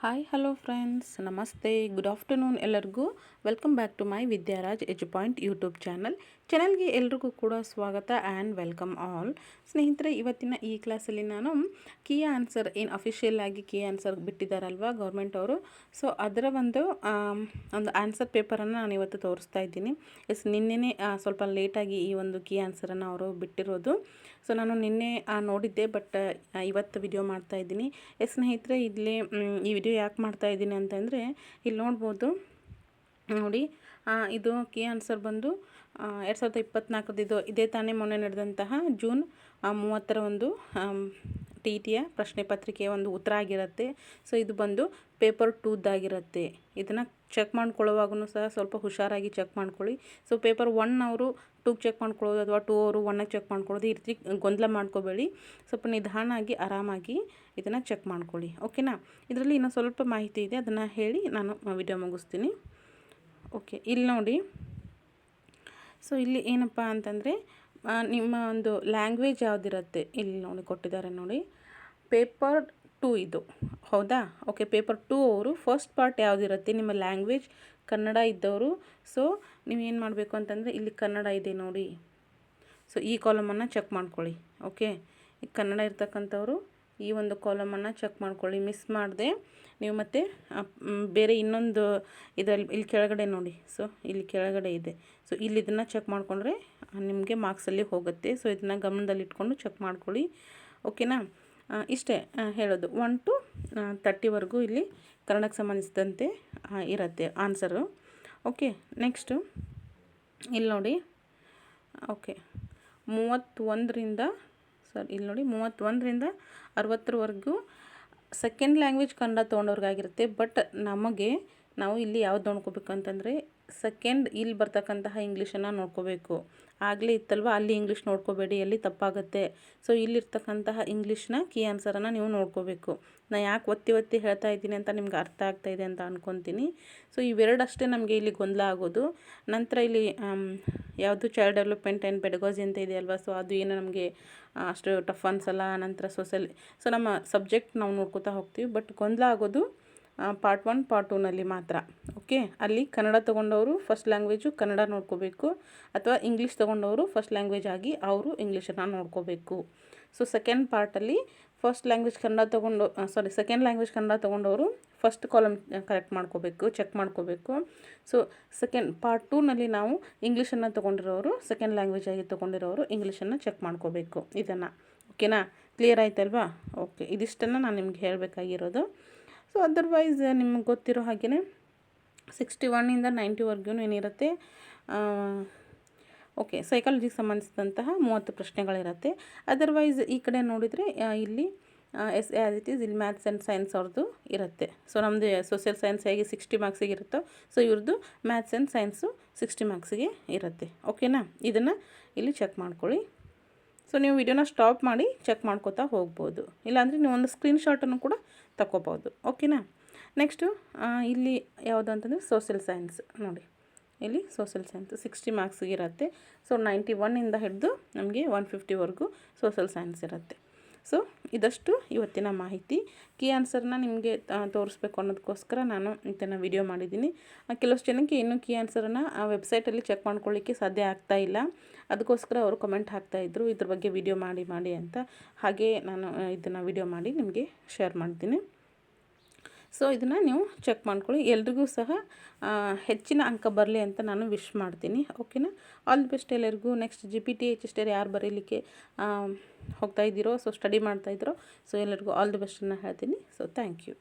Hi hello friends, ನಮಸ್ತೆ, good afternoon ಎಲ್ಲರಿಗೂ. Welcome back to my Vidyaraj edu point YouTube ಚಾನಲ್ಗೆ ಎಲ್ರಿಗೂ ಕೂಡ ಸ್ವಾಗತ ಆ್ಯಂಡ್ ವೆಲ್ಕಮ್ ಆಲ್. ಸ್ನೇಹಿತರೆ, ಇವತ್ತಿನ ಈ ಕ್ಲಾಸಲ್ಲಿ ನಾನು ಕೀ ಆನ್ಸರ್ ಏನು ಅಫಿಷಿಯಲ್ ಆಗಿ ಕೀ ಆನ್ಸರ್ ಬಿಟ್ಟಿದ್ದಾರಲ್ವ ಗೌರ್ಮೆಂಟ್ ಅವರು, ಸೊ ಅದರ ಒಂದು ಆನ್ಸರ್ ಪೇಪರನ್ನು ನಾನು ಇವತ್ತು ತೋರಿಸ್ತಾ ಇದ್ದೀನಿ. ನಿನ್ನೆನೇ ಸ್ವಲ್ಪ ಲೇಟಾಗಿ ಈ ಒಂದು ಕೀ ಆನ್ಸರನ್ನು ಅವರು ಬಿಟ್ಟಿರೋದು. ಸೊ ನಾನು ನಿನ್ನೆ ನೋಡಿದ್ದೆ, ಬಟ್ ಇವತ್ತು ವಿಡಿಯೋ ಮಾಡ್ತಾ ಇದ್ದೀನಿ. ಸ್ನೇಹಿತರೆ, ಇಲ್ಲಿ ಈ ವಿಡಿಯೋ ಯಾಕೆ ಮಾಡ್ತಾ ಇದ್ದೀನಿ ಅಂತಂದರೆ, ಇಲ್ಲಿ ನೋಡ್ಬೋದು ನೋಡಿ, ಇದು ಕೀ ಆನ್ಸರ್ ಬಂದು 2024 ಇದೇ ತಾನೇ ಮೊನ್ನೆ ನಡೆದಂತಹ ಜೂನ್ 30ರ ಒಂದು TETಯ ಪ್ರಶ್ನೆ ಪತ್ರಿಕೆಯ ಒಂದು ಉತ್ತರ ಆಗಿರುತ್ತೆ. ಸೊ ಇದು ಬಂದು ಪೇಪರ್ 2ದಾಗಿರುತ್ತೆ. ಇದನ್ನು ಚೆಕ್ ಮಾಡ್ಕೊಳ್ಳೋವಾಗೂ ಸಹ ಸ್ವಲ್ಪ ಹುಷಾರಾಗಿ ಚೆಕ್ ಮಾಡ್ಕೊಳ್ಳಿ. ಸೊ ಪೇಪರ್ 1 ಅವರು 2ಗೆ ಚೆಕ್ ಮಾಡ್ಕೊಳ್ಳೋದು ಅಥವಾ 2 ಅವರು 1ಗೆ ಚೆಕ್ ಮಾಡ್ಕೊಳ್ಳೋದು, ಈ ರೀತಿ ಗೊಂದಲ ಮಾಡ್ಕೋಬೇಡಿ. ಸ್ವಲ್ಪ ನಿಧಾನಾಗಿ ಆರಾಮಾಗಿ ಇದನ್ನು ಚೆಕ್ ಮಾಡ್ಕೊಳ್ಳಿ, ಓಕೆನಾ. ಇದರಲ್ಲಿ ಇನ್ನೂ ಸ್ವಲ್ಪ ಮಾಹಿತಿ ಇದೆ, ಅದನ್ನು ಹೇಳಿ ನಾನು ವಿಡಿಯೋ ಮುಗಿಸ್ತೀನಿ. ಓಕೆ, ಇಲ್ಲಿ ನೋಡಿ. ಸೊ ಇಲ್ಲಿ ಏನಪ್ಪ ಅಂತಂದರೆ, ನಿಮ್ಮ ಒಂದು ಲ್ಯಾಂಗ್ವೇಜ್ ಯಾವುದಿರುತ್ತೆ ಇಲ್ಲಿ ನೋಡಿ ಕೊಟ್ಟಿದ್ದಾರೆ ನೋಡಿ. ಪೇಪರ್ 2 ಇದು, ಹೌದಾ. ಓಕೆ, ಪೇಪರ್ 2 ಅವರು ಫಸ್ಟ್ ಪಾರ್ಟ್ ಯಾವುದಿರುತ್ತೆ, ನಿಮ್ಮ ಲ್ಯಾಂಗ್ವೇಜ್ ಕನ್ನಡ ಇದ್ದವರು. ಸೊ ನೀವೇನು ಮಾಡಬೇಕು ಅಂತಂದರೆ, ಇಲ್ಲಿ ಕನ್ನಡ ಇದೆ ನೋಡಿ. ಸೊ ಈ ಕಾಲಮನ್ನು ಚೆಕ್ ಮಾಡ್ಕೊಳ್ಳಿ. ಓಕೆ, ಈ ಕನ್ನಡ ಇರ್ತಕ್ಕಂಥವ್ರು ಈ ಒಂದು ಕಾಲಮನ್ನು ಚೆಕ್ ಮಾಡ್ಕೊಳ್ಳಿ, ಮಿಸ್ ಮಾಡದೆ ನೀವು. ಮತ್ತು ಬೇರೆ ಇನ್ನೊಂದು ಇದರಲ್ಲಿ ಇಲ್ಲಿ ಕೆಳಗಡೆ ನೋಡಿ. ಸೊ ಇಲ್ಲಿ ಕೆಳಗಡೆ ಇದೆ. ಸೊ ಇಲ್ಲಿ ಇದನ್ನು ಚೆಕ್ ಮಾಡಿಕೊಂಡ್ರೆ ನಿಮಗೆ ಮಾರ್ಕ್ಸಲ್ಲಿ ಹೋಗುತ್ತೆ. ಸೊ ಇದನ್ನು ಗಮನದಲ್ಲಿಟ್ಕೊಂಡು ಚೆಕ್ ಮಾಡ್ಕೊಳ್ಳಿ, ಓಕೆನಾ. ಇಷ್ಟೇ ಹೇಳೋದು. 1 to 30ವರೆಗೂ ಇಲ್ಲಿ ಕನ್ನಡಕ್ಕೆ ಸಂಬಂಧಿಸಿದಂತೆ ಇರುತ್ತೆ ಆನ್ಸರು. ಓಕೆ, ನೆಕ್ಸ್ಟು ಇಲ್ಲಿ ನೋಡಿ. ಓಕೆ, 31ರಿಂದ ಇಲ್ಲಿ ನೋಡಿ 31ರಿಂದ 60ರವರೆಗೂ ಸೆಕೆಂಡ್ ಲ್ಯಾಂಗ್ವೇಜ್ ಕನ್ನಡ ತೊಗೊಂಡವ್ರಿಗಾಗಿರುತ್ತೆ. ಬಟ್ ನಾವು ಇಲ್ಲಿ ಯಾವ್ದು ನೋಡ್ಕೋಬೇಕು ಅಂತಂದರೆ, ಸೆಕೆಂಡ್ ಇಲ್ಲಿ ಬರ್ತಕ್ಕಂತಹ ಇಂಗ್ಲೀಷನ್ನು ನೋಡ್ಕೋಬೇಕು. ಆಗಲೇ ಇತ್ತಲ್ವ, ಅಲ್ಲಿ ಇಂಗ್ಲೀಷ್ ನೋಡ್ಕೋಬೇಡಿ, ಅಲ್ಲಿ ತಪ್ಪಾಗುತ್ತೆ. ಸೊ ಇಲ್ಲಿರ್ತಕ್ಕಂತಹ ಇಂಗ್ಲೀಷ್ನ ಕೀ ಆನ್ಸರನ್ನು ನೀವು ನೋಡ್ಕೋಬೇಕು. ನಾನು ಯಾಕೆ ಒತ್ತಿ ಹೇಳ್ತಾ ಇದ್ದೀನಿ ಅಂತ ನಿಮ್ಗೆ ಅರ್ಥ ಆಗ್ತಾಯಿದೆ ಅಂತ ಅಂದ್ಕೊತೀನಿ. ಸೊ ಇವೆರಡಷ್ಟೇ ನಮಗೆ ಇಲ್ಲಿ ಗೊಂದಲ ಆಗೋದು. ನಂತರ ಇಲ್ಲಿ ಯಾವುದು ಚೈಲ್ಡ್ ಡೆವಲಪ್ಮೆಂಟ್ ಆ್ಯಂಡ್ ಪೆಡಗಾಜಿ ಅಂತ ಇದೆಯಲ್ವ, ಸೊ ಅದು ಏನು ನಮಗೆ ಅಷ್ಟು ಟಫ್ ಅನ್ಸಲ್ಲ. ನಂತರ ಸೊ ನಮ್ಮ ಸಬ್ಜೆಕ್ಟ್ ನಾವು ನೋಡ್ಕೋತಾ ಹೋಗ್ತೀವಿ. ಬಟ್ ಗೊಂದಲ ಆಗೋದು ಪಾರ್ಟ್ 1 ಪಾರ್ಟ್ 2ನಲ್ಲಿ ಮಾತ್ರ. ಓಕೆ, ಅಲ್ಲಿ ಕನ್ನಡ ತೊಗೊಂಡವರು ಫಸ್ಟ್ ಲ್ಯಾಂಗ್ವೇಜು ಕನ್ನಡ ನೋಡ್ಕೋಬೇಕು, ಅಥವಾ ಇಂಗ್ಲೀಷ್ ತೊಗೊಂಡವರು ಫಸ್ಟ್ ಲ್ಯಾಂಗ್ವೇಜ್ ಆಗಿ ಅವರು ಇಂಗ್ಲೀಷನ್ನು ನೋಡ್ಕೋಬೇಕು. ಸೊ ಸೆಕೆಂಡ್ ಪಾರ್ಟಲ್ಲಿ first language Kannada second language Kannada ತೊಗೊಂಡವರು ಫಸ್ಟ್ ಕಾಲಮ್ ಕರೆಕ್ಟ್ ಮಾಡ್ಕೋಬೇಕು, ಚೆಕ್ ಮಾಡ್ಕೋಬೇಕು. ಸೊ ಪಾರ್ಟ್ 2ನಲ್ಲಿ ನಾವು ಇಂಗ್ಲೀಷನ್ನು ತೊಗೊಂಡಿರೋರು, ಸೆಕೆಂಡ್ ಲ್ಯಾಂಗ್ವೇಜ್ ಆಗಿ ತೊಗೊಂಡಿರೋರು ಇಂಗ್ಲೀಷನ್ನು ಚೆಕ್ ಮಾಡ್ಕೋಬೇಕು. ಇದನ್ನು ಓಕೆನಾ, ಕ್ಲಿಯರ್ ಆಯ್ತಲ್ವಾ. ಓಕೆ, ಇದಿಷ್ಟನ್ನು ನಾನು ನಿಮ್ಗೆ ಹೇಳಬೇಕಾಗಿರೋದು. ಸೊ ಅದರ್ವೈಸ್ ನಿಮ್ಗೆ ಗೊತ್ತಿರೋ ಹಾಗೆಯೇ 61ಇಂದ 90ವರೆಗೂ ಏನಿರುತ್ತೆ, ಓಕೆ, ಸೈಕಾಲಜಿಗೆ ಸಂಬಂಧಿಸಿದಂತಹ 30 ಪ್ರಶ್ನೆಗಳಿರುತ್ತೆ. ಅದರ್ವೈಸ್ ಈ ಕಡೆ ನೋಡಿದರೆ ಇಲ್ಲಿ ಆ್ಯಸ್ ಇಟ್ ಈಸ್ ಇಲ್ಲಿ ಮ್ಯಾಥ್ಸ್ ಆ್ಯಂಡ್ ಸೈನ್ಸ್ ಅವ್ರದ್ದು ಇರುತ್ತೆ. ಸೊ ನಮ್ಮದು ಸೋಷಿಯಲ್ ಸೈನ್ಸ್ ಹೇಗೆ 60 ಮಾರ್ಕ್ಸಿಗೆ ಇರುತ್ತೋ, ಸೊ ಇವ್ರದ್ದು ಮ್ಯಾಥ್ಸ್ ಆ್ಯಂಡ್ ಸೈನ್ಸು 60 ಮಾರ್ಕ್ಸಿಗೆ ಇರುತ್ತೆ. ಓಕೆನಾ, ಇದನ್ನು ಇಲ್ಲಿ ಚೆಕ್ ಮಾಡ್ಕೊಳ್ಳಿ. ಸೊ ನೀವು ವಿಡಿಯೋನ ಸ್ಟಾಪ್ ಮಾಡಿ ಚೆಕ್ ಮಾಡ್ಕೋತಾ ಹೋಗ್ಬೋದು, ಇಲ್ಲಾಂದರೆ ನೀವು ಒಂದು ಸ್ಕ್ರೀನ್ಶಾಟನ್ನು ಕೂಡ ತಗೋಬೋದು. ಓಕೆನಾ. ನೆಕ್ಸ್ಟು ಇಲ್ಲಿ ಯಾವುದು ಅಂತಂದರೆ ಸೋಷಿಯಲ್ ಸೈನ್ಸ್ ನೋಡಿ. ಇಲ್ಲಿ ಸೋಷಿಯಲ್ ಸೈನ್ಸ್ 60 ಮಾರ್ಕ್ಸಿಗೆ ಇರುತ್ತೆ. ಸೊ 91ಇಂದ ಹಿಡಿದು ನಮಗೆ 150ವರೆಗೂ ಸೋಷಿಯಲ್ ಸೈನ್ಸ್ ಇರುತ್ತೆ. ಸೊ ಇದಷ್ಟು ಇವತ್ತಿನ ಮಾಹಿತಿ. ಕೀ ಆನ್ಸರ್ನ ನಿಮಗೆ ತೋರಿಸ್ಬೇಕು ಅನ್ನೋದಕ್ಕೋಸ್ಕರ ನಾನು ಇದನ್ನು ವಿಡಿಯೋ ಮಾಡಿದ್ದೀನಿ. ಕೆಲವಷ್ಟು ಜನಕ್ಕೆ ಇನ್ನೂ ಕೀ ಆನ್ಸರನ್ನು ವೆಬ್ಸೈಟಲ್ಲಿ ಚೆಕ್ ಮಾಡ್ಕೊಳ್ಳಿಕ್ಕೆ ಸಾಧ್ಯ ಆಗ್ತಾಯಿಲ್ಲ. ಅದಕ್ಕೋಸ್ಕರ ಅವರು ಕಮೆಂಟ್ ಹಾಕ್ತಾಯಿದ್ರು, ಇದ್ರ ಬಗ್ಗೆ ವಿಡಿಯೋ ಮಾಡಿ ಅಂತ. ಹಾಗೆ ನಾನು ಇದನ್ನು ವಿಡಿಯೋ ಮಾಡಿ ನಿಮಗೆ ಶೇರ್ ಮಾಡ್ತೀನಿ. ಸೊ ಇದನ್ನು ನೀವು ಚೆಕ್ ಮಾಡ್ಕೊಳ್ಳಿ. ಎಲ್ರಿಗೂ ಸಹ ಹೆಚ್ಚಿನ ಅಂಕ ಬರಲಿ ಅಂತ ನಾನು ವಿಶ್ ಮಾಡ್ತೀನಿ. ಓಕೆನಾ. ಆಲ್ ದಿ ಬೆಸ್ಟ್ ಎಲ್ಲರಿಗೂ. ನೆಕ್ಸ್ಟ್ GPT HSTR ಯಾರು ಬರೀಲಿಕ್ಕೆ ಹೋಗ್ತಾಯಿದ್ದೀರೋ, ಸೊ ಸ್ಟಡಿ ಮಾಡ್ತಾಯಿದ್ರೋ, ಸೊ ಎಲ್ಲರಿಗೂ ಆಲ್ ದಿ ಬೆಸ್ಟನ್ನು ಹೇಳ್ತೀನಿ. So thank you.